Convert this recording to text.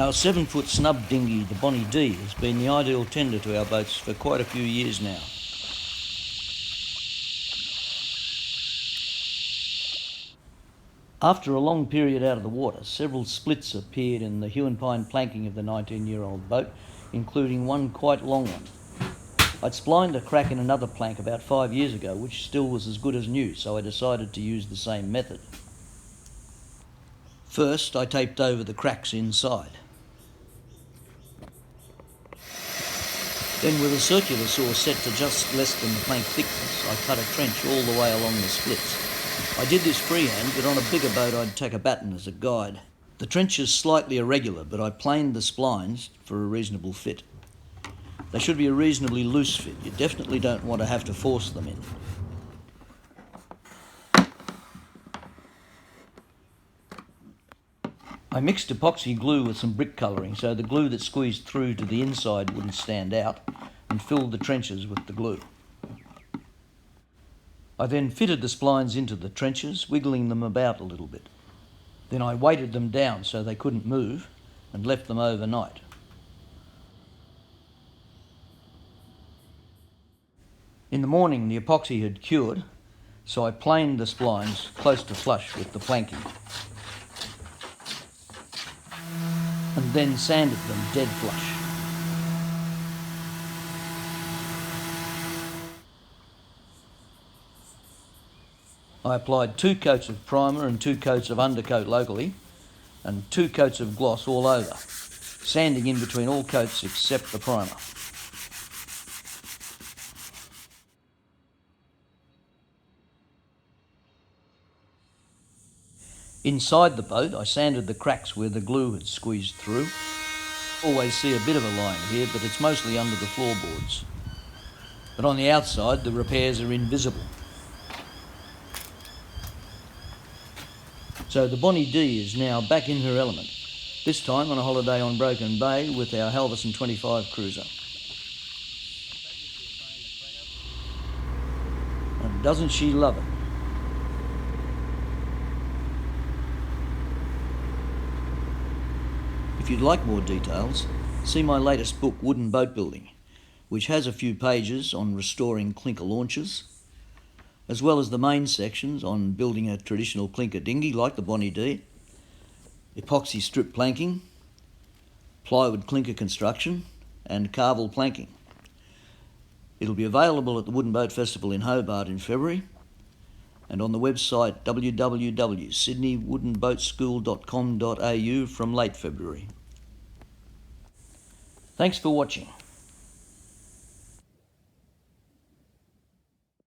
Our 7-foot snub dinghy, the Bonnie D, has been the ideal tender to our boats for quite a few years now. After a long period out of the water, several splits appeared in the hue and pine planking of the 19-year-old boat, including one quite long one. I'd splined a crack in another plank about 5 years ago, which still was as good as new, so I decided to use the same method. First, I taped over the cracks inside. Then, with a circular saw set to just less than the plank thickness, I cut a trench all the way along the splits. I did this freehand, but on a bigger boat I'd take a batten as a guide. The trench is slightly irregular, but I planed the splines for a reasonable fit. They should be a reasonably loose fit. You definitely don't want to have to force them in. I mixed epoxy glue with some brick colouring so the glue that squeezed through to the inside wouldn't stand out, and filled the trenches with the glue. I then fitted the splines into the trenches, wiggling them about a little bit. Then I weighted them down so they couldn't move and left them overnight. In the morning the epoxy had cured, so I planed the splines close to flush with the planking, and then sanded them dead flush. I applied 2 coats of primer and 2 coats of undercoat locally, and 2 coats of gloss all over, sanding in between all coats except the primer. Inside the boat, I sanded the cracks where the glue had squeezed through. Always see a bit of a line here, but it's mostly under the floorboards. But on the outside, the repairs are invisible. So the Bonnie D is now back in her element, this time on a holiday on Broken Bay with our Halverson 25 cruiser. And doesn't she love it? If you'd like more details, see my latest book, Wooden Boat Building, which has a few pages on restoring clinker launches, as well as the main sections on building a traditional clinker dinghy like the Bonnie D, epoxy strip planking, plywood clinker construction, and carvel planking. It'll be available at the Wooden Boat Festival in Hobart in February, and on the website www.sydneywoodenboatschool.com.au from late February. Thanks for watching.